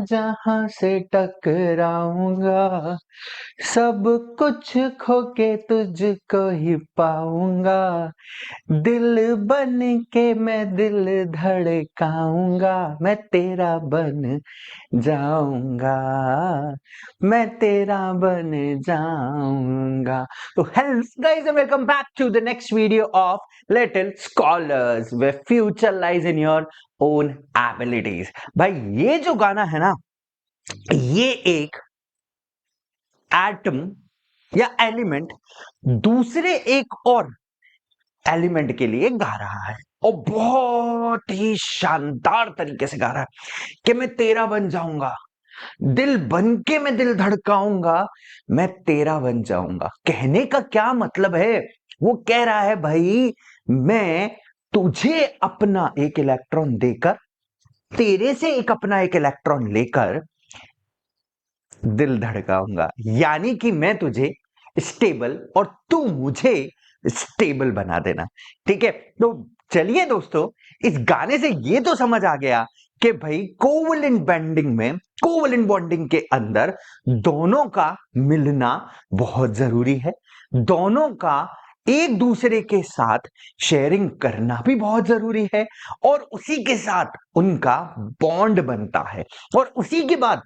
मैं जहां से टकराऊंगा, सब कुछ खो के तुझको ही पाऊंगा। दिल बन के मैं दिल धड़काऊंगा, मैं तेरा बन जाऊंगा, मैं तेरा बन जाऊंगा। तो hello guys and welcome back to the next video of Little Scholars where future lies in your own abilities. भाई ये जो गाना है ना, ये एक एटम या एलिमेंट दूसरे एक और एलिमेंट के लिए गा रहा है और बहुत ही शानदार तरीके से गा रहा है कि मैं तेरा बन जाऊंगा, दिल बन के मैं दिल धड़काऊंगा, मैं तेरा बन जाऊंगा। कहने का क्या मतलब है? वो कह रहा है भाई मैं तुझे अपना एक इलेक्ट्रॉन देकर, तेरे से एक अपना एक इलेक्ट्रॉन लेकर दिल धड़काऊंगा, यानी कि मैं तुझे स्टेबल और तू मुझे स्टेबल बना देना। ठीक है, तो चलिए दोस्तों, इस गाने से ये तो समझ आ गया कि भाई कोवलेंट बॉन्डिंग में, कोवलेंट बॉन्डिंग के अंदर दोनों का मिलना बहुत जरूरी है, दोनों का एक दूसरे के साथ शेयरिंग करना भी बहुत जरूरी है, और उसी के साथ उनका बॉन्ड बनता है और उसी के बाद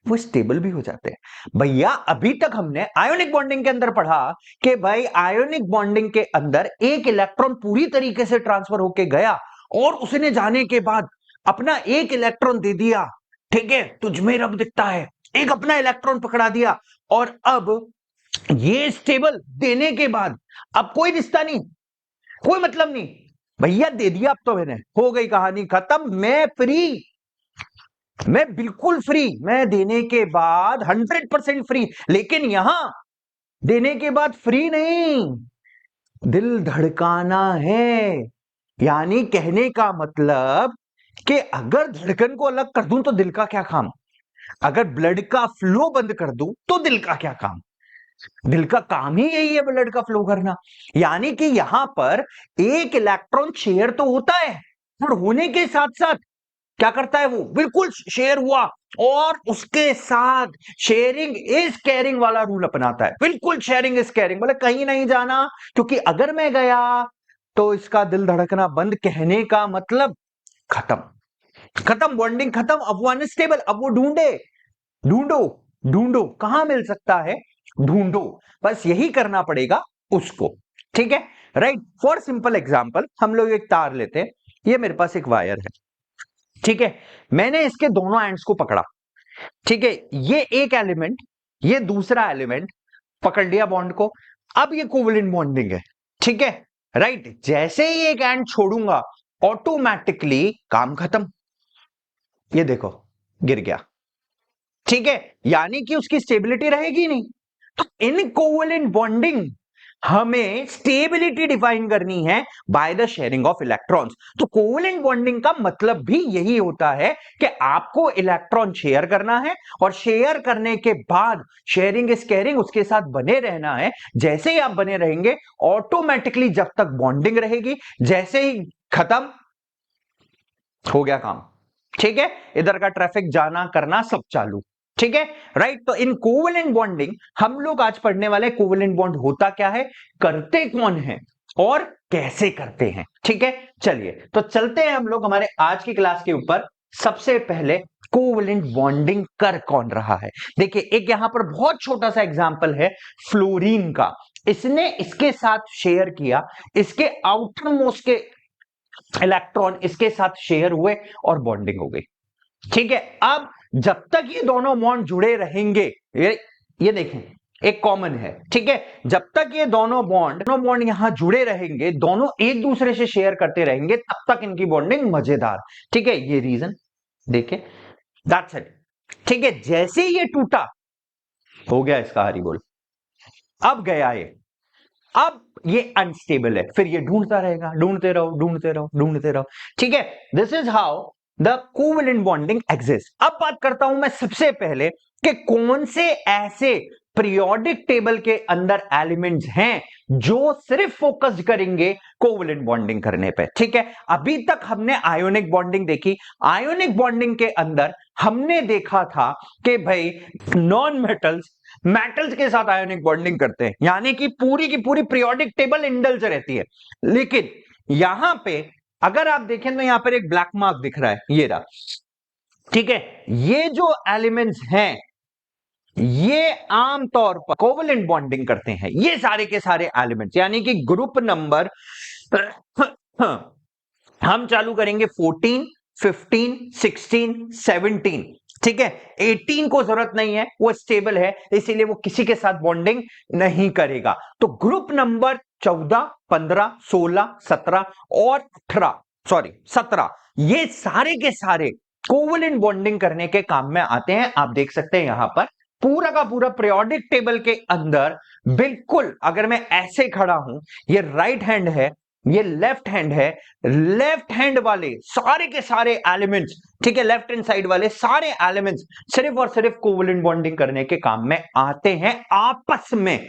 वो स्टेबल भी हो जाते हैं। भैया अभी तक हमने आयोनिक बॉन्डिंग के अंदर पढ़ा कि भाई आयोनिक बॉन्डिंग के अंदर एक इलेक्ट्रॉन पूरी तरीके से ट्रांसफर होके गया और उसने जाने के बाद अपना एक इलेक्ट्रॉन दे दिया। ठीक है, तुझमें रब दिखता है, एक अपना इलेक्ट्रॉन पकड़ा दिया और अब ये स्टेबल देने के बाद अब कोई रिश्ता नहीं, कोई मतलब नहीं, भैया दे दिया, अब तो मैंने, हो गई कहानी खत्म, मैं फ्री, मैं बिल्कुल फ्री, मैं देने के बाद 100% फ्री। लेकिन यहां देने के बाद फ्री नहीं, दिल धड़काना है। यानी कहने का मतलब कि अगर धड़कन को अलग कर दूं तो दिल का क्या काम, अगर ब्लड का फ्लो बंद कर दूं तो दिल का क्या काम। दिल का काम ही यही है, ब्लड का फ्लो करना। यानी कि यहां पर एक इलेक्ट्रॉन शेयर तो होता है, पर होने के साथ साथ क्या करता है, वो बिल्कुल शेयर हुआ और उसके साथ शेयरिंग इज केयरिंग वाला रूल अपनाता है। बिल्कुल शेयरिंग इज केयरिंग, बोले कहीं नहीं जाना, क्योंकि अगर मैं गया तो इसका दिल धड़कना बंद, कहने का मतलब खत्म, खत्म बॉन्डिंग खत्म, अब वो अनस्टेबल, अब वो ढूंढे, ढूंढो, ढूंढो कहां मिल सकता है, ढूंढो, बस यही करना पड़ेगा उसको। ठीक है, राइट। फॉर सिंपल एग्जांपल हम लोग एक तार लेते हैं, ये मेरे पास एक वायर है, ठीक है, मैंने इसके दोनों एंड्स को पकड़ा, ठीक है, ये एक एलिमेंट, ये दूसरा एलिमेंट, पकड़ लिया बॉन्ड को, अब ये कोवलेंट बॉन्डिंग है, ठीक है, राइट। जैसे ही एक एंड छोड़ूंगा ऑटोमेटिकली काम खत्म, ये देखो गिर गया, ठीक है, यानी कि उसकी स्टेबिलिटी रहेगी नहीं। तो इन कोवलेंट बॉन्डिंग हमें स्टेबिलिटी डिफाइन करनी है bye the sharing of electrons. तो कोवलेंट बॉन्डिंग का मतलब भी यही होता है कि आपको इलेक्ट्रॉन शेयर करना है और शेयर करने के बाद शेयरिंग इज केयरिंग, उसके साथ बने रहना है। जैसे ही आप बने रहेंगे ऑटोमेटिकली, जब तक बॉन्डिंग रहेगी, जैसे ही खत्म हो गया काम, ठीक है, इधर का ट्रैफिक जाना करना सब चालू, ठीक है, राइट। तो इन कोवलेंट बॉन्डिंग हम लोग आज पढ़ने वाले, कोवलेंट बॉन्ड होता क्या है, करते कौन है और कैसे करते हैं। ठीक है, चलिए तो चलते हैं हम लोग हमारे आज की क्लास के ऊपर। सबसे पहले कोवलेंट बॉन्डिंग कर कौन रहा है, देखिए एक यहां पर बहुत छोटा सा एग्जांपल है फ्लोरीन का, इसने इसके साथ शेयर किया, इसके आउटर मोस्ट के इलेक्ट्रॉन इसके साथ शेयर हुए और बॉन्डिंग हो गई, ठीक है। अब जब तक ये दोनों बॉन्ड जुड़े रहेंगे, ये देखें एक कॉमन है, ठीक है, जब तक ये दोनों बॉन्ड यहां जुड़े रहेंगे, दोनों एक दूसरे से शेयर करते रहेंगे, तब तक इनकी बॉन्डिंग मजेदार, ठीक है, ये रीजन देखिए, दैट्स इट, ठीक है। जैसे ये टूटा, हो गया इसका हरी बोल, अब गया ये, अब ये अनस्टेबल है, फिर ये ढूंढता रहेगा, ढूंढते रहो, ढूंढते रहो, ढूंढते रहो, ठीक है। This is how the covalent bonding exist. अब बात करता हूं मैं सबसे पहले कि कौन से ऐसे पीरियोडिक टेबल के अंदर एलिमेंट्स हैं जो सिर्फ फोकस करेंगे कोवलेंट बॉन्डिंग करने पे, ठीक है। अभी तक हमने आयोनिक बॉन्डिंग देखी, आयोनिक बॉन्डिंग के अंदर हमने देखा था कि भाई नॉन मेटल्स के साथ आयोनिक बॉन्डिंग करते हैं, यानी कि पूरी की पूरी पीरियोडिक टेबल इंडल्ज रहती है। लेकिन यहां पे अगर आप देखें तो यहां पर एक ब्लैक मार्क दिख रहा है, ये रहा, ठीक है। ये जो एलिमेंट्स हैं ये आमतौर पर कोवेलेंट बॉन्डिंग करते हैं, ये सारे के सारे एलिमेंट्स, यानी कि ग्रुप नंबर हम चालू करेंगे 14, 15, 16, 17, ठीक है। 18 को जरूरत नहीं है, वो स्टेबल है, इसीलिए वो किसी के साथ बॉन्डिंग नहीं करेगा। तो ग्रुप नंबर 14, 15, 16, 17 और 17, ये सारे के सारे कोवेलेंट बॉन्डिंग करने के काम में आते हैं। आप देख सकते हैं यहां पर पूरा का पूरा पीरियोडिक टेबल के अंदर, बिल्कुल अगर मैं ऐसे खड़ा हूं, ये राइट हैंड है, ये लेफ्ट हैंड है, लेफ्ट हैंड वाले सारे के सारे एलिमेंट्स, ठीक है, लेफ्ट हैंड साइड वाले सारे एलिमेंट्स सिर्फ और सिर्फ कोवेलेंट बॉन्डिंग करने के काम में आते हैं आपस में,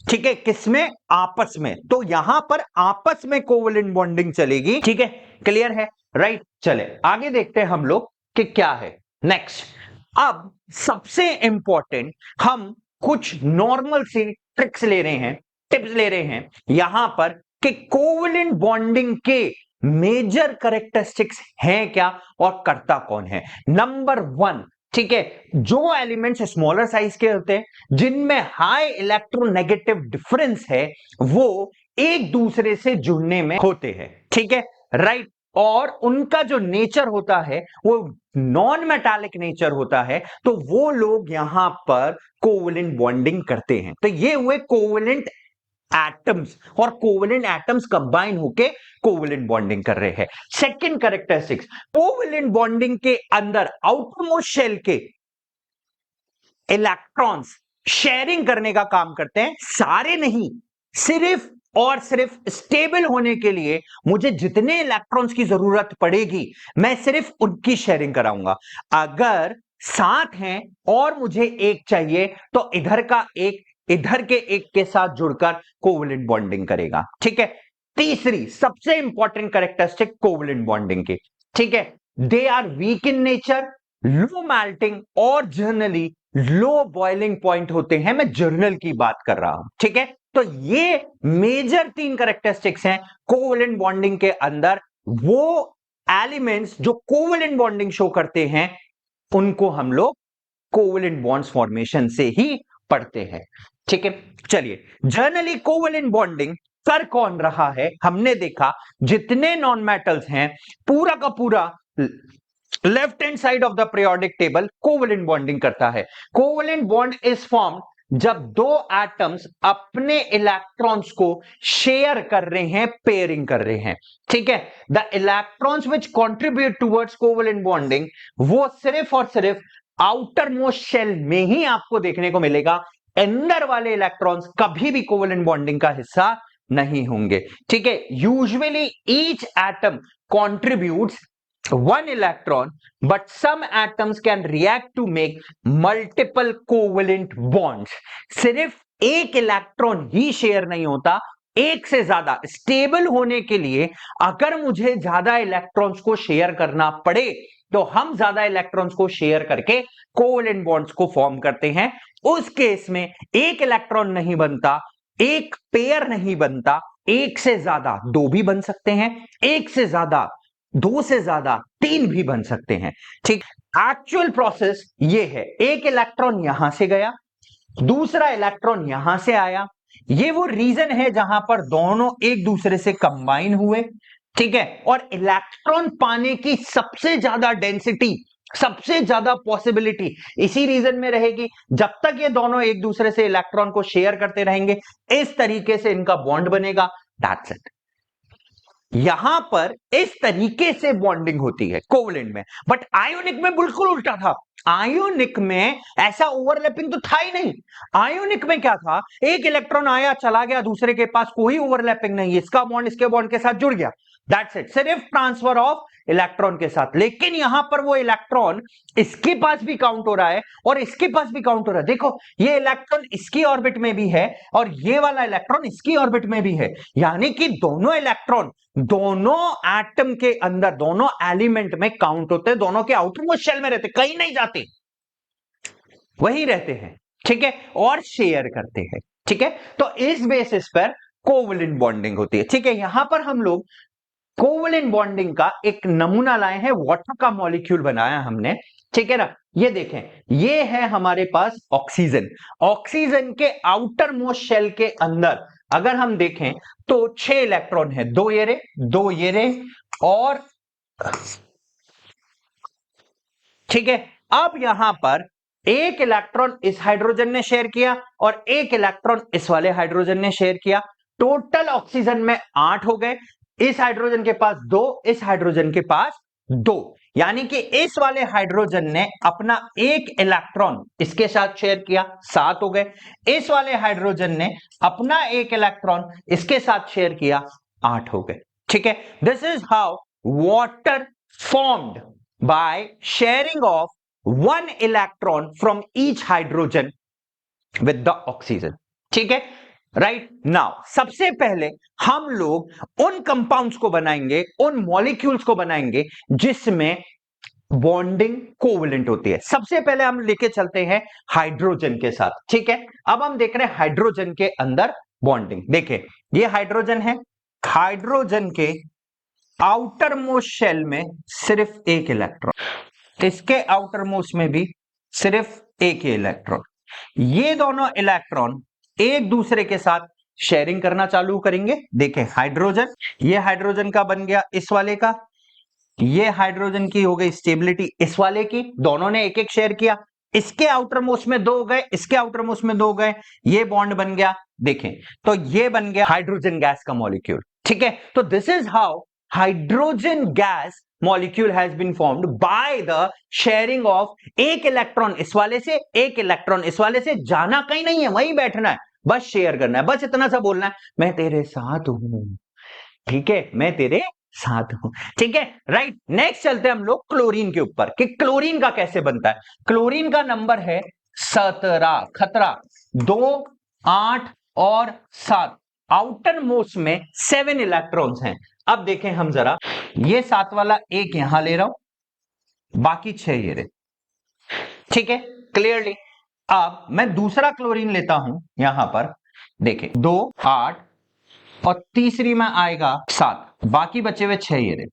ठीक है। किसमें? आपस में। तो यहां पर आपस में कोवेलेंट बॉन्डिंग चलेगी, ठीक है, क्लियर है, राइट। चले आगे देखते हैं हम लोग कि क्या है नेक्स्ट। अब सबसे इंपॉर्टेंट हम कुछ नॉर्मल सी ट्रिक्स ले रहे हैं, टिप्स ले रहे हैं यहां पर कि कोवेलेंट बॉन्डिंग के मेजर कैरेक्टरिस्टिक्स हैं क्या और करता कौन है। नंबर 1, ठीक है, जो एलिमेंट्स स्मॉलर साइज के होते हैं, जिनमें हाई इलेक्ट्रोनेगेटिव डिफरेंस है, वो एक दूसरे से जुड़ने में होते हैं, ठीक है, राइट। और उनका जो नेचर होता है वो नॉन मेटालिक नेचर होता है, तो वो लोग यहां पर कोवेलेंट बॉन्डिंग करते हैं। तो ये हुए कोवेलेंट एटम्स, और कोवेलेंट एटम्स कंबाइन होके कोवेलेंट बॉन्डिंग कर रहे हैं। सेकंड कैरेक्टरिस्टिक्स, कोवेलेंट बॉन्डिंग के अंदर आउटरमोस्ट शेल के इलेक्ट्रॉन्स शेयरिंग करने का काम करते हैं, सारे नहीं, सिर्फ और सिर्फ स्टेबल होने के लिए मुझे जितने इलेक्ट्रॉन्स की जरूरत पड़ेगी मैं सिर्फ उनकी शेयरिंग कराऊंगा। अगर 7 हैं और मुझे एक चाहिए तो इधर का एक इधर के एक के साथ जुड़कर कोवेलेंट बॉन्डिंग करेगा, ठीक है। तीसरी सबसे इंपॉर्टेंट कैरेक्टरिस्टिक कोवेलेंट बॉन्डिंग की, ठीक है, they are weak in nature, low melting और जनरली लो बॉइलिंग पॉइंट होते हैं। मैं जर्नल की बात कर रहा हूं, ठीक है। तो ये मेजर 3 कैरेक्टरिस्टिक्स हैं कोवेलेंट बॉन्डिंग के अंदर। वो एलिमेंट्स जो कोवेलेंट बॉन्डिंग शो करते हैं उनको हम लोग कोवेलेंट बॉन्ड्स फॉर्मेशन से ही पढ़ते हैं, ठीक है। चलिए, जनरली कोवेलेंट बॉन्डिंग कर कौन रहा है, हमने देखा जितने नॉन मेटल्स हैं पूरा का पूरा left hand side of the periodic table covalent bonding करता है। कोवेलेंट बॉन्ड इज फॉर्म्ड जब दो एटम्स अपने इलेक्ट्रॉन्स को शेयर कर रहे हैं, पेयरिंग कर रहे हैं, ठीक है। The electrons which contribute towards covalent bonding, वो सिर्फ और सिर्फ आउटर मोस्ट शेल में ही आपको देखने को मिलेगा। अंदर वाले इलेक्ट्रॉन्स कभी भी कोवेलेंट बॉन्डिंग का हिस्सा नहीं होंगे, ठीक है। Usually each atom contributes 1 electron, but some atoms can react to make multiple covalent bonds. सिर्फ एक इलेक्ट्रॉन ही शेयर नहीं होता, एक से ज्यादा स्टेबल होने के लिए अगर मुझे ज्यादा इलेक्ट्रॉन्स को शेयर करना पड़े तो हम ज्यादा इलेक्ट्रॉन्स को शेयर करके कोवेलेंट बॉन्ड्स को फॉर्म करते हैं। उस केस में एक इलेक्ट्रॉन नहीं बनता, एक पेयर नहीं बनता, एक से ज्यादा 2 भी बन सकते हैं, एक से ज्यादा 2 से ज्यादा 3 भी बन सकते हैं, ठीक। एक्चुअल प्रोसेस ये है, एक इलेक्ट्रॉन यहां से गया, दूसरा इलेक्ट्रॉन यहां से आया, ये वो रीजन है जहां पर दोनों एक दूसरे से कंबाइन हुए, ठीक है। और इलेक्ट्रॉन पाने की सबसे ज्यादा डेंसिटी, सबसे ज्यादा पॉसिबिलिटी इसी रीजन में रहेगी। जब तक ये दोनों एक दूसरे से इलेक्ट्रॉन को शेयर करते रहेंगे, इस तरीके से इनका बॉन्ड बनेगा, दैट्स इट। यहां पर इस तरीके से बॉन्डिंग होती है कोवेलेंट में, बट आयोनिक में बिल्कुल उल्टा था। आयोनिक में ऐसा ओवरलैपिंग तो था ही नहीं। आयोनिक में क्या था, एक इलेक्ट्रॉन आया चला गया, दूसरे के पास कोई ओवरलैपिंग नहीं, इसका बॉन्ड इसके बॉन्ड के साथ जुड़ गया, दैट्स इट, सिर्फ ट्रांसफर ऑफ इलेक्ट्रॉन के साथ। लेकिन यहां पर वो इलेक्ट्रॉन इसके पास भी काउंट हो रहा है और इसके पास भी काउंट हो रहा है। देखो ये इलेक्ट्रॉन इसकी ऑर्बिट में भी है और ये वाला इलेक्ट्रॉन इसकी ऑर्बिट में भी है, यानी कि दोनों इलेक्ट्रॉन दोनों एटम के अंदर, दोनों एलिमेंट में काउंट होते हैं, दोनों के आउटर मोस्ट शेल में रहते, कहीं नहीं जाते, वही रहते हैं, ठीक है, और शेयर करते हैं, ठीक है। तो इस बेसिस पर कोवलेंट बॉन्डिंग होती है, ठीक है। यहां पर हम लोग कोवलेंट बॉन्डिंग का एक नमूना लाए हैं, वाटर का मॉलिक्यूल बनाया हमने, ठीक है ना। ये देखें, ये है हमारे पास ऑक्सीजन। ऑक्सीजन के आउटर मोस्ट शेल के अंदर अगर हम देखें तो 6 इलेक्ट्रॉन है, 2 ये रे और, ठीक है। अब यहां पर एक इलेक्ट्रॉन इस हाइड्रोजन ने शेयर किया और एक इलेक्ट्रॉन इस वाले हाइड्रोजन ने शेयर किया, टोटल ऑक्सीजन में 8 हो गए। इस हाइड्रोजन के पास 2, इस हाइड्रोजन के पास 2, यानी कि इस वाले हाइड्रोजन ने अपना एक इलेक्ट्रॉन इसके साथ शेयर किया, 7 हो गए। इस वाले हाइड्रोजन ने अपना एक इलेक्ट्रॉन इसके साथ शेयर किया, 8 हो गए, ठीक है। This is how water formed by sharing of one electron from each hydrogen with the oxygen, ठीक है, राइट नाउ। सबसे पहले हम लोग उन कंपाउंड्स को बनाएंगे, उन मॉलिक्यूल्स को बनाएंगे जिसमें बॉन्डिंग कोवलेंट होती है। सबसे पहले हम लेके चलते हैं हाइड्रोजन के साथ, ठीक है। अब हम देख रहे हैं हाइड्रोजन के अंदर बॉन्डिंग। देखें ये हाइड्रोजन है, हाइड्रोजन के आउटर मोस्ट शेल में सिर्फ एक इलेक्ट्रॉन, इसके आउटर मोस्ट में भी सिर्फ एक ही इलेक्ट्रॉन। ये दोनों इलेक्ट्रॉन एक दूसरे के साथ शेयरिंग करना चालू करेंगे। देखें हाइड्रोजन, ये हाइड्रोजन का बन गया इस वाले का, ये हाइड्रोजन की हो गई स्टेबिलिटी इस वाले की, दोनों ने एक एक शेयर किया, इसके आउटर मोस्ट में 2 गए, इसके आउटर मोस्ट में 2 गए, ये बॉन्ड बन गया। देखें तो ये बन गया हाइड्रोजन गैस का मॉलिक्यूल, ठीक है। तो this is how hydrogen gas molecule has been formed by the sharing of एक इलेक्ट्रॉन इस वाले से, एक इलेक्ट्रॉन इस वाले से। जाना कहीं नहीं है, वहीं बैठना है, बस शेयर करना है, बस इतना सा बोलना है, मैं तेरे साथ हूं, ठीक है, मैं तेरे साथ हूं, ठीक है, राइट। नेक्स्ट चलते हैं हम लोग क्लोरीन के ऊपर कि क्लोरीन का कैसे बनता है। क्लोरीन का नंबर है 17, खतरा 2, 8 और 7, आउटर मोस्ट में 7 इलेक्ट्रॉन्स हैं। अब देखें हम जरा, ये 7 वाला एक यहां ले रहा हूं, बाकी 6 ये रहे, ठीक है, क्लियरली। अब मैं दूसरा क्लोरीन लेता हूं यहां पर, देखें 2, 8 और तीसरी में आएगा 7, बाकी बचे हुए 6 ये रहे,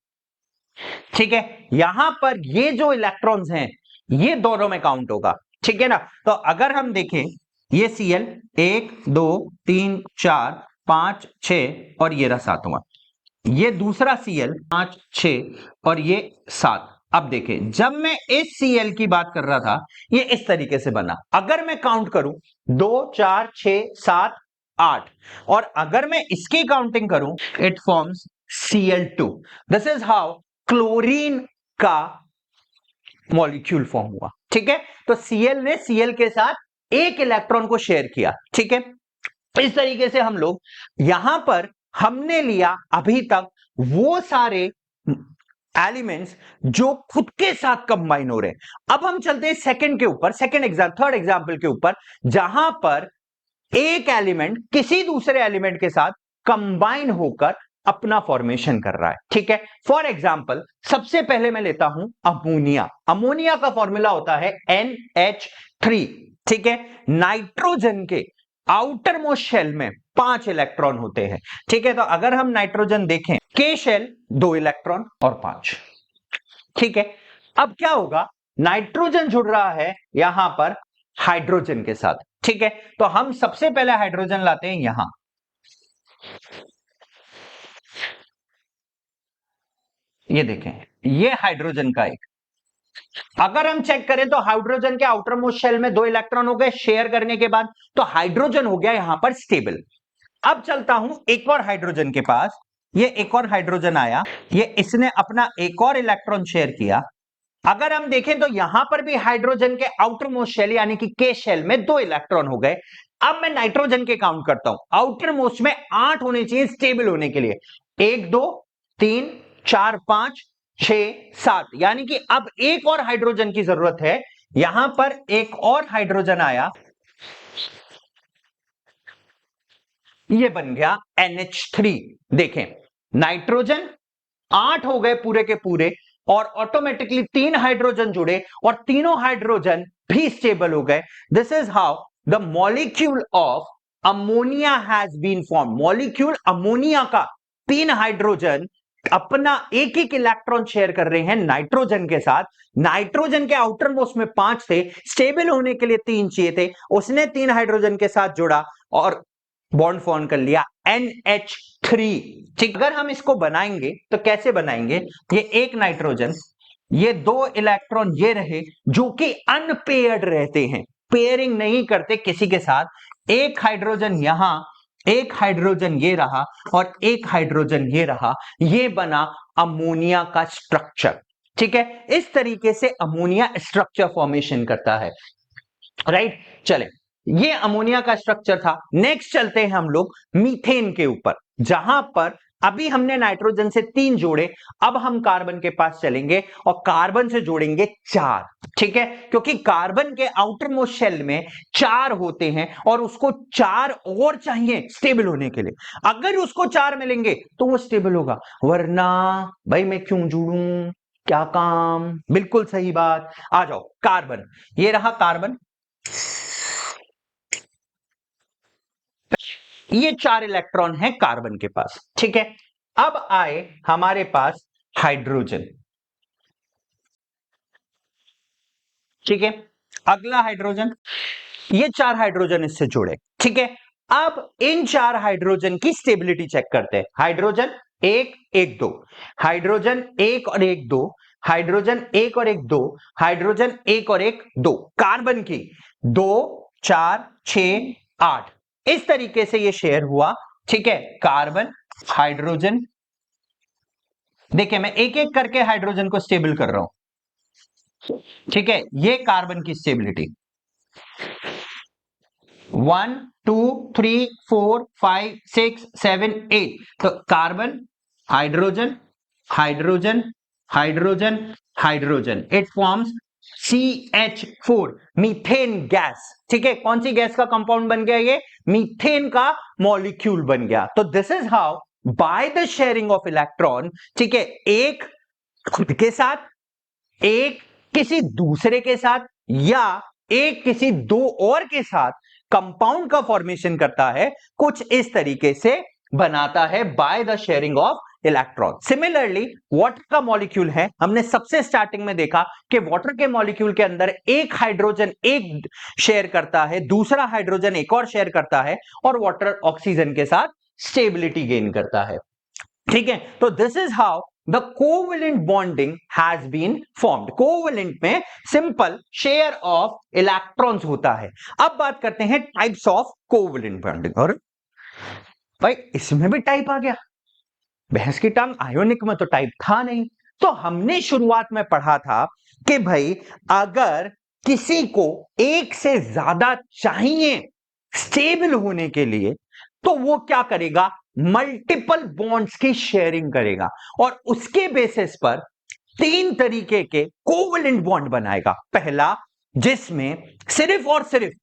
ठीक है। यहां पर ये जो इलेक्ट्रॉन्स हैं ये दोनों में काउंट होगा, ठीक है ना। तो अगर हम देखें ये Cl 1 2 3 4 5 6 और ये रहा 7वां, ये दूसरा Cl 5 6 और ये 7। अब देखें जब मैं इस Cl की बात कर रहा था ये इस तरीके से बना, अगर मैं काउंट करूं 2 4 6 7 8 और अगर मैं इसकी काउंटिंग करूं it forms Cl2। This is how chlorine का मॉलिक्यूल फॉर्म हुआ, ठीक है। तो Cl ने Cl के साथ एक इलेक्ट्रॉन को शेयर किया, ठीक है। इस तरीके से हम लोग यहां पर हमने लिया अभी तक वो सारे एलिमेंट्स जो खुद के साथ कंबाइन हो रहे हैं। अब हम चलते हैं सेकंड के ऊपर, थर्ड एग्जांपल के ऊपर, जहां पर एक एलिमेंट किसी दूसरे एलिमेंट के साथ कंबाइन होकर अपना फॉर्मेशन कर रहा है, ठीक है। फॉर एग्जाम्पल सबसे पहले मैं लेता हूं अमोनिया। अमोनिया का फॉर्मूला होता है NH3, ठीक है। नाइट्रोजन के आउटर मोस्ट शेल में 5 इलेक्ट्रॉन होते हैं, ठीक है। तो अगर हम नाइट्रोजन देखें, के शेल 2 इलेक्ट्रॉन और 5, ठीक है। अब क्या होगा, नाइट्रोजन जुड़ रहा है यहां पर हाइड्रोजन के साथ, ठीक है। तो हम सबसे पहले हाइड्रोजन लाते हैं यहां, ये देखें ये हाइड्रोजन का एक, अगर हम चेक करें तो हाइड्रोजन के आउटर मोस्ट शेल में 2 इलेक्ट्रॉन हो गए शेयर करने के बाद, तो हाइड्रोजन हो गया यहां पर स्टेबल। अब चलता हूं एक और हाइड्रोजन के पास, ये एक और हाइड्रोजन आया, ये इसने अपना एक और इलेक्ट्रॉन शेयर किया। अगर हम देखें तो यहां पर भी हाइड्रोजन के आउटर मोस्ट शेल यानी कि के शेल में 2 इलेक्ट्रॉन हो गए। अब मैं नाइट्रोजन के काउंट करता हूं, आउटर मोस्ट में 8 होने चाहिए स्टेबल होने के लिए, 1 2 3 4 5 6 7, यानी कि अब एक और हाइड्रोजन की जरूरत है। यहां पर एक और हाइड्रोजन आया, ये बन गया NH3। देखें, नाइट्रोजन 8 हो गए पूरे के पूरे, और ऑटोमेटिकली 3 हाइड्रोजन जुड़े और तीनों हाइड्रोजन भी स्टेबल हो गए। This is how the molecule of ammonia has been form. Molecule ammonia का 3 हाइड्रोजन अपना एक एक इलेक्ट्रॉन शेयर कर रहे हैं नाइट्रोजन के साथ। नाइट्रोजन के आउटर मोस्ट में 5 थे, स्टेबल होने के लिए 3 चाहिए थे, उसने 3 हाइड्रोजन के साथ जुड़ा और बॉन्ड फॉर्म कर लिया NH3। ठीक, अगर हम इसको बनाएंगे तो कैसे बनाएंगे? ये एक नाइट्रोजन, ये 2 इलेक्ट्रॉन ये रहे जो कि अनपेयर्ड रहते हैं, पेयरिंग नहीं करते किसी के साथ। एक हाइड्रोजन यहां, एक हाइड्रोजन ये रहा और एक हाइड्रोजन ये रहा, ये बना अमोनिया का स्ट्रक्चर। ठीक है, इस तरीके से अमोनिया स्ट्रक्चर फॉर्मेशन करता है। राइट, चले, ये अमोनिया का स्ट्रक्चर था। नेक्स्ट चलते हैं हम लोग मीथेन के ऊपर, जहां पर अभी हमने नाइट्रोजन से 3 जोड़े, अब हम कार्बन के पास चलेंगे और कार्बन से जोड़ेंगे 4। ठीक है, क्योंकि कार्बन के आउटर मोस्ट शेल में 4 होते हैं और उसको 4 और चाहिए स्टेबल होने के लिए। अगर उसको 4 मिलेंगे तो वो स्टेबल होगा, वरना भाई मैं क्यों जुड़ूं, क्या काम। बिल्कुल सही बात। आ जाओ, कार्बन, ये रहा कार्बन, ये 4 इलेक्ट्रॉन है कार्बन के पास। ठीक है, अब आए हमारे पास हाइड्रोजन। ठीक है, अगला हाइड्रोजन, ये 4 हाइड्रोजन इससे जुड़े। ठीक है, अब इन 4 हाइड्रोजन की स्टेबिलिटी चेक करते हैं। हाइड्रोजन 1 1 2, हाइड्रोजन 1 और 1 2, हाइड्रोजन 1 और 1 2, हाइड्रोजन 1 और 1 2, कार्बन की 2 4 6 8, इस तरीके से ये शेयर हुआ। ठीक है, कार्बन, हाइड्रोजन, देखिए मैं एक एक करके हाइड्रोजन को स्टेबल कर रहा हूं। ठीक है, ये कार्बन की स्टेबिलिटी 1 2 3 4 5 6 7 8, तो carbon, hydrogen, hydrogen, hydrogen, hydrogen, it forms CH4, methane gas. ठीक है, कौन सी गैस का कंपाउंड बन गया? ये मीथेन का मॉलिक्यूल बन गया। तो this is how by the sharing of electron, ठीक है, एक खुद के साथ, एक किसी दूसरे के साथ, या एक किसी दो और के साथ कंपाउंड का फॉर्मेशन करता है, कुछ इस तरीके से बनाता है bye the sharing of electron. Similarly water का मॉलिक्यूल है, हमने सबसे स्टार्टिंग में देखा कि वाटर के मॉलिक्यूल के अंदर एक हाइड्रोजन एक शेयर करता है, दूसरा हाइड्रोजन एक और शेयर करता है, और वाटर ऑक्सीजन के साथ स्टेबिलिटी गेन करता है। ठीक है, तो this is how the covalent bonding has been formed. Covalent में सिंपल शेयर ऑफ इलेक्ट्रॉन्स होता है। अब बात करते हैं टाइप्स ऑफ कोवेलेंट बॉन्डिंग। और भाई इसमें भी टाइप आ गया, भैंस की टांग, आयोनिक में तो टाइप था नहीं। तो हमने शुरुआत में पढ़ा था कि भाई अगर किसी को एक से ज्यादा चाहिए स्टेबल होने के लिए, तो वो क्या करेगा? मल्टीपल बॉन्ड्स की शेयरिंग करेगा और उसके बेसिस पर 3 तरीके के कोवेलेंट बॉन्ड बनाएगा। पहला, जिसमें सिर्फ और सिर्फ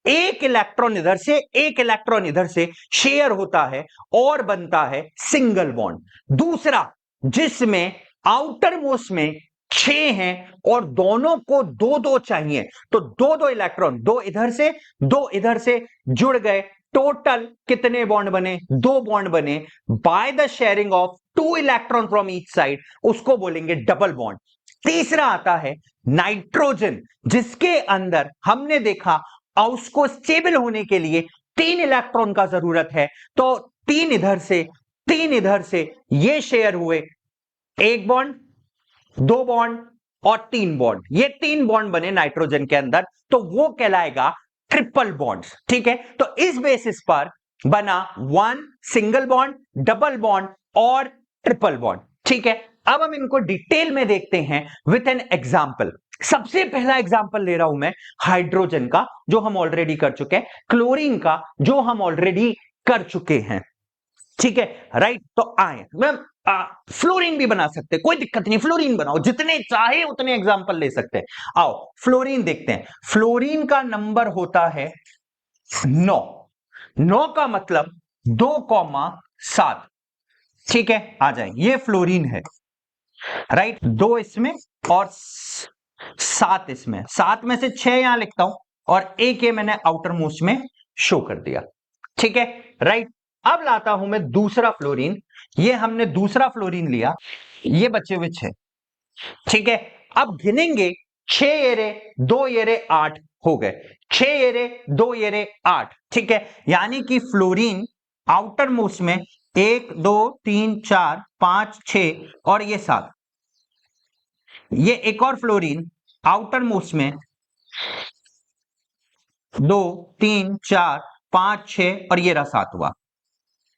एक इलेक्ट्रॉन इधर से एक इलेक्ट्रॉन इधर से शेयर होता है और बनता है सिंगल बॉन्ड। दूसरा, जिसमें आउटर मोस्ट में 6 हैं और दोनों को 2-2 चाहिए, तो 2-2 इलेक्ट्रॉन, 2 इधर से 2 इधर से जुड़ गए, टोटल कितने बॉन्ड बने? 2 बॉन्ड बने bye the sharing of 2 electron from each side, उसको बोलेंगे डबल बॉन्ड। तीसरा आता है नाइट्रोजन, जिसके अंदर हमने देखा उसको स्टेबल होने के लिए 3 इलेक्ट्रॉन का जरूरत है, तो 3 इधर से 3 इधर से ये शेयर हुए, 1 बॉन्ड, 2 बॉन्ड और 3 बॉन्ड, ये 3 बॉन्ड बने नाइट्रोजन के अंदर, तो वो कहलाएगा ट्रिपल बॉन्ड्स। ठीक है, तो इस बेसिस पर बना 1 सिंगल बॉन्ड, डबल बॉन्ड और ट्रिपल बॉन्ड। ठीक है, अब हम इनको डिटेल में देखते हैं विथ एन एग्जाम्पल। सबसे पहला एग्जाम्पल ले रहा हूं मैं हाइड्रोजन का, जो हम ऑलरेडी कर चुके हैं, क्लोरीन का, जो हम ऑलरेडी कर चुके हैं। ठीक है, राइट। तो आए, मैं फ्लोरीन भी बना सकते हैं, कोई दिक्कत नहीं, फ्लोरीन बनाओ, जितने चाहे उतने एग्जाम्पल ले सकते हैं। आओ फ्लोरीन देखते हैं। फ्लोरीन का नंबर होता है 9। 9 का मतलब 2,7। ठीक है, आ जाए, ये फ्लोरीन है, राइट। 2 इसमें और 7 इसमें, 7 में से 6 यहां लिखता हूं और एक ये मैंने आउटर मोस्ट में शो कर दिया। ठीक है, राइट। अब लाता हूं मैं दूसरा फ्लोरीन। ये हमने दूसरा फ्लोरीन लिया, ये बचे हुए 6। ठीक है, अब गिनेंगे, 6 येरे 2 येरे 8 हो गए, 6 येरे 2 येरे 8। ठीक है, यानी कि फ्लोरीन आउटर मोस्ट में 1 2 3 4 5 6 और ये 7। ये एक और फ्लोरीन आउटर मोस्ट में 2 3 4 5 6 और ये रहा 7 हुआ,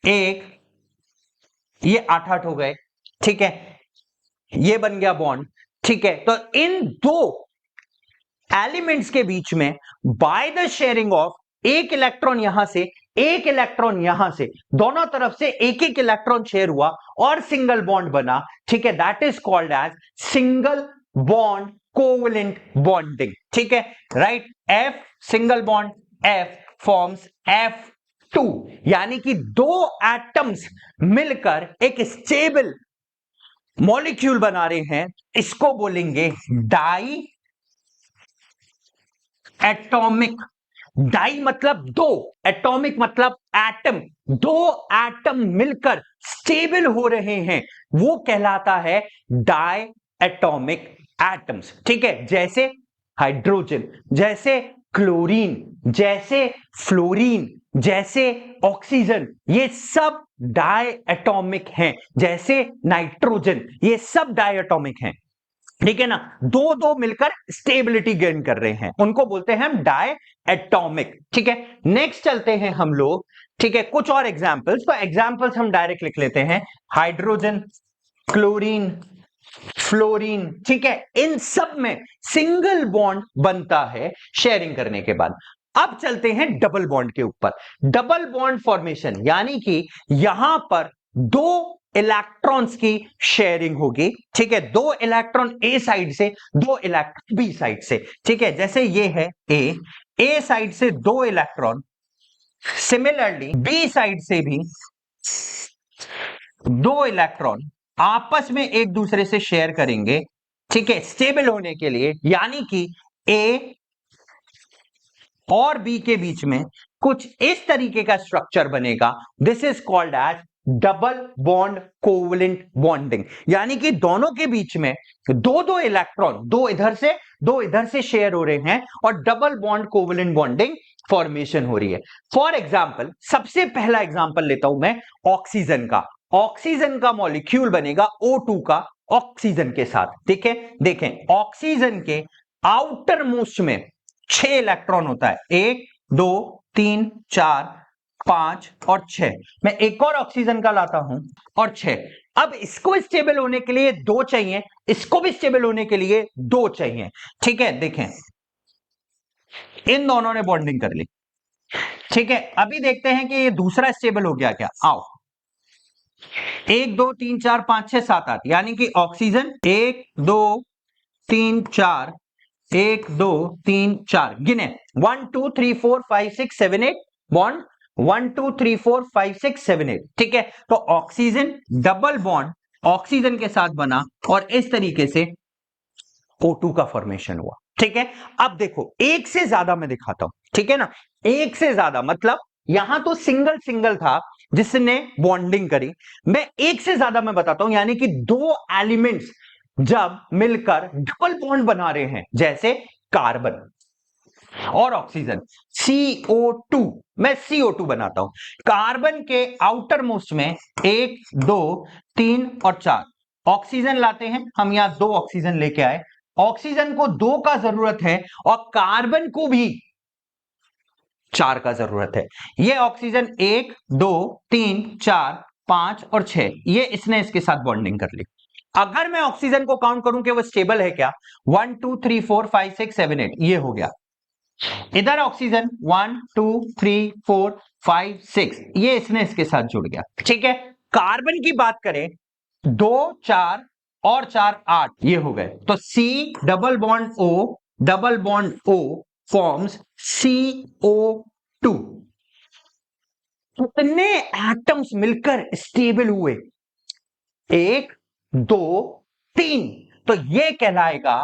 एक, ये 8 8 हो गए। ठीक है, ये बन गया बॉन्ड। ठीक है, तो इन दो एलिमेंट्स के बीच में बाय द शेयरिंग ऑफ एक इलेक्ट्रॉन यहां से, एक इलेक्ट्रॉन यहां से, दोनों तरफ से एक एक इलेक्ट्रॉन शेयर हुआ और सिंगल बॉन्ड बना। ठीक है, that is called as single bond covalent bonding. ठीक है, right. F single bond, F forms F2, यानी कि दो एटम्स मिलकर एक स्टेबल मॉलिक्यूल बना रहे हैं, इसको बोलेंगे डाई एटॉमिक। डाई मतलब दो, एटॉमिक मतलब एटम, दो एटम मिलकर स्टेबल हो रहे हैं, वो कहलाता है डाई एटॉमिक एटम्स। ठीक है, जैसे हाइड्रोजन, जैसे क्लोरीन, जैसे फ्लोरीन, जैसे ऑक्सीजन, ये सब डाई एटॉमिक हैं। जैसे नाइट्रोजन, ये सब डाई एटॉमिक हैं। ठीक है ना, दो दो मिलकर स्टेबिलिटी गेन कर रहे हैं, उनको बोलते हैं हम डाई एटॉमिक। ठीक है, नेक्स्ट चलते हैं हम लोग। ठीक है, कुछ और एग्जांपल्स, तो एग्जांपल्स हम डायरेक्ट लिख लेते हैं, हाइड्रोजन, क्लोरीन, फ्लोरीन। ठीक है, इन सब में सिंगल बॉन्ड बनता है शेयरिंग करने के बाद। अब चलते हैं डबल बॉन्ड के ऊपर। डबल बॉन्ड फॉर्मेशन, यानी कि यहां पर दो इलेक्ट्रॉन्स की शेयरिंग होगी। ठीक है, दो इलेक्ट्रॉन ए साइड से, दो इलेक्ट्रॉन बी साइड से। ठीक है, जैसे ये है ए साइड से दो इलेक्ट्रॉन, सिमिलरली बी साइड से भी दो इलेक्ट्रॉन आपस में एक दूसरे से शेयर करेंगे। ठीक है, स्टेबल होने के लिए, यानी कि ए और बी के बीच में कुछ इस तरीके का स्ट्रक्चर बनेगा। This is called as double bond covalent bonding, यानी कि दोनों के बीच में दो दो इलेक्ट्रॉन, दो इधर से शेयर हो रहे हैं और double bond covalent bonding formation हो रही है। फॉर एग्जाम्पल, सबसे पहला एग्जाम्पल लेता हूं मैं ऑक्सीजन का। ऑक्सीजन का मॉलिक्यूल बनेगा O2 का ऑक्सीजन के साथ। ठीक है, देखें, ऑक्सीजन के आउटर मोस्ट में 6 इलेक्ट्रॉन होता है, 1 2 3 4 5 और 6। मैं एक और ऑक्सीजन का लाता हूं और 6। अब इसको स्टेबल होने के लिए 2 चाहिए, इसको भी स्टेबल होने के लिए 2 चाहिए। ठीक है, देखें, इन दोनों ने बॉन्डिंग कर ली। ठीक है, अभी देखते हैं कि ये दूसरा स्टेबल हो गया क्या। आओ, 1 2 3 4 5 6 7 8, यानी कि ऑक्सीजन 1 2 3 4, 1 2 3 4 गिने, 1 2 3 4 5 6 7 8 बॉन्ड, 1 2 3 4 5 6 7 8। ठीक है, तो ऑक्सीजन डबल बॉन्ड ऑक्सीजन के साथ बना और इस तरीके से O2 का फॉर्मेशन हुआ। ठीक है, अब देखो, एक से ज्यादा मैं दिखाता हूं। ठीक है ना, एक से ज्यादा मतलब यहां तो सिंगल सिंगल था जिसने बॉन्डिंग करी, मैं एक से ज्यादा मैं बताता हूं, यानी कि दो एलिमेंट्स जब मिलकर डबल बॉन्ड बना रहे हैं, जैसे कार्बन और ऑक्सीजन, CO2, मैं CO2 बनाता हूं। कार्बन के आउटर मोस्ट में 1 2 3 और 4 ऑक्सीजन लाते हैं हम, यहां 2 ऑक्सीजन लेके आए। ऑक्सीजन को 2 का जरूरत है और कार्बन को भी 4 का जरूरत है। ये ऑक्सीजन 1 2 3 4 5 और 6, ये इसने इसके साथ बॉन्डिंग कर ली। अगर मैं ऑक्सीजन को काउंट करूं कि वो स्टेबल है क्या, 1 2 3 4 5 6 7 8, ये हो गया। इधर ऑक्सीजन 1 2 3 4 5 6, ये इसने इसके साथ जुड़ गया। ठीक है, कार्बन की बात करें 2 4 और 4 8 ये हो गए, तो C double bond O forms CO2। कितने एटम्स मिलकर स्टेबल हुए? 1 2 3, तो ये कहलाएगा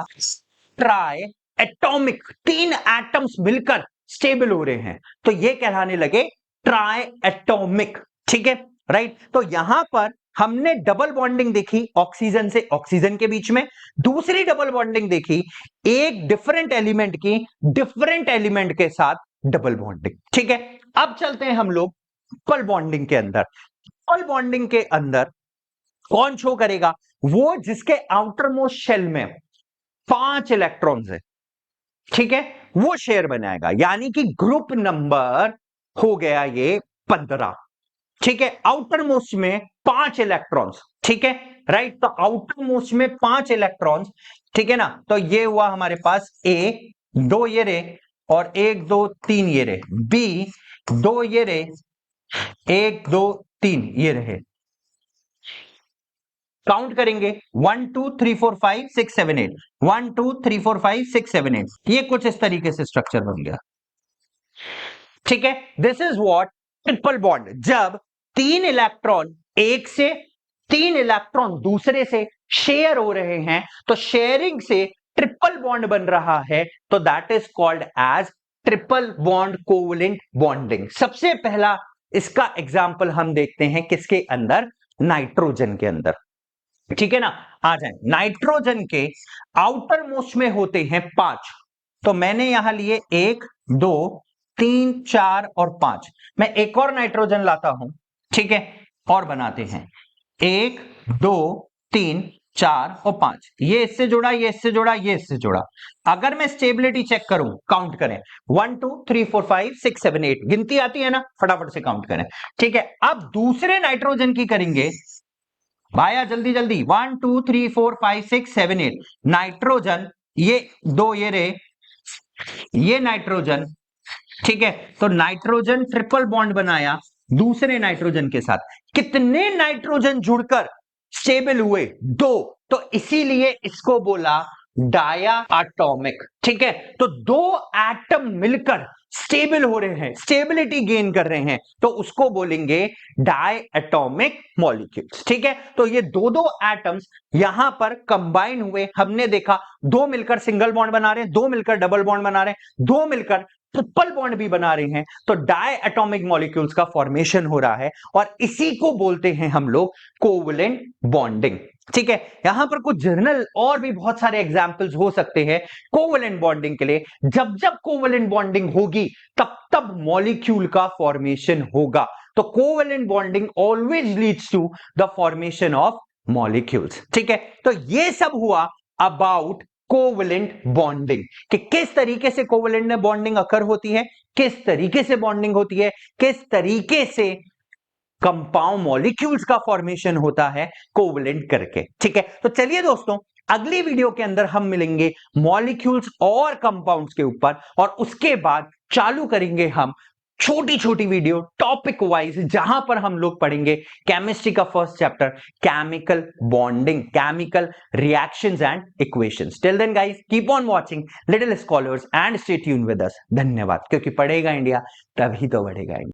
ट्राई एटॉमिक। 3 एटम्स मिलकर स्टेबल हो रहे हैं, तो ये कहलाने लगे ट्राई एटॉमिक। ठीक है, राइट। तो यहां पर हमने डबल बॉन्डिंग देखी ऑक्सीजन से ऑक्सीजन के बीच में, दूसरी डबल बॉन्डिंग देखी एक डिफरेंट एलिमेंट की डिफरेंट एलिमेंट के साथ डबल बॉन्डिंग। ठीक है, अब चलते हैं हम लोग ट्रिपल बॉन्डिंग के अंदर। ट्रिपल बॉन्डिंग के अंदर कौन शो करेगा? वो जिसके आउटर मोस्ट शेल में 5 इलेक्ट्रॉन्स है, ठीक है, वो शेयर बनाएगा, यानी कि ग्रुप नंबर हो गया ये 15। ठीक है, आउटर मोस्ट में 5 इलेक्ट्रॉन्स। ठीक है, राइट। तो आउटर मोस्ट में 5 इलेक्ट्रॉन्स, ठीक है ना। तो ये हुआ हमारे पास ए, 2 ये रे, और 1 2 3 ये रे, बी 2 ये रे, 1 2 3 ये रहे। काउंट करेंगे 1 2 3 4 5 6 7 8, 1 2 3 4 5 6 7 8, ये कुछ इस तरीके से स्ट्रक्चर बन गया। ठीक है, this is what triple bond. जब 3 इलेक्ट्रॉन एक से 3 इलेक्ट्रॉन दूसरे से शेयर हो रहे हैं, तो शेयरिंग से ट्रिपल बॉन्ड बन रहा है, तो that is called as triple bond covalent bonding. सबसे पहला इसका एग्जाम्पल हम देखते हैं किसके अंदर? नाइट्रोजन के अंदर। ठीक है ना, आ जाए। नाइट्रोजन के आउटर मोस्ट में होते हैं 5, तो मैंने यहां लिए 1 2 3 4 और 5। मैं एक और नाइट्रोजन लाता हूं, ठीक है, और बनाते हैं 1 2 3 4 और 5। ये इससे जुड़ा, ये इससे जुड़ा, ये इससे जुड़ा। अगर मैं स्टेबिलिटी चेक करूं, काउंट करें 1 2 3 4 5 6 7 8, गिनती आती है ना, फटाफट से काउंट करें। ठीक है, अब दूसरे नाइट्रोजन की करेंगे भाया, जल्दी जल्दी। 1 2 3 4 5 6 7 8 नाइट्रोजन, ये 2 ये रे, ये नाइट्रोजन। ठीक है, तो नाइट्रोजन ट्रिपल बॉन्ड बनाया दूसरे नाइट्रोजन के साथ। कितने नाइट्रोजन जुड़कर स्टेबल हुए? 2। तो इसीलिए इसको बोला डाया एटॉमिक। ठीक है, तो 2 एटम मिलकर स्टेबल हो रहे हैं, स्टेबिलिटी गेन कर रहे हैं, तो उसको बोलेंगे डाई एटॉमिक मॉलिक्यूल्स। ठीक है, तो ये दो एटम्स यहां पर कंबाइन हुए, हमने देखा 2 मिलकर सिंगल बॉन्ड बना रहे हैं, 2 मिलकर डबल बॉन्ड बना रहे हैं, 2 मिलकर ट्रिपल बॉन्ड भी बना रहे हैं, तो डाई एटॉमिक मॉलिक्यूल्स का फॉर्मेशन हो रहा है, और इसी को बोलते हैं हम लोग कोवलेंट बॉन्डिंग। ठीक है, यहां पर कुछ जर्नल और भी बहुत सारे एग्जांपल्स हो सकते हैं कोवलेंट बॉन्डिंग के लिए। जब जब कोवलेंट बॉन्डिंग होगी तब तब मॉलिक्यूल का फॉर्मेशन होगा। तो covalent bonding always leads to the formation of molecules. ठीक है, तो ये सब हुआ अबाउट कोवलेंट बॉन्डिंग, कि किस तरीके से कोवलेंट बॉन्डिंग अकर होती है, किस तरीके से बॉन्डिंग होती है, किस तरीके से कंपाउंड मॉलिक्यूल्स का फॉर्मेशन होता है कोवलेंट करके। ठीक है, तो चलिए दोस्तों, अगली वीडियो के अंदर हम मिलेंगे मॉलिक्यूल्स और कंपाउंड्स के ऊपर, और उसके बाद चालू करेंगे हम छोटी छोटी वीडियो टॉपिक वाइज, जहां पर हम लोग पढ़ेंगे केमिस्ट्री का first chapter, chemical bonding, chemical reactions and equations. Till then guys, keep on watching Little Scholars and stay tuned with us. धन्यवाद, क्योंकि पढ़ेगा इंडिया तभी तो बढ़ेगा इंडिया।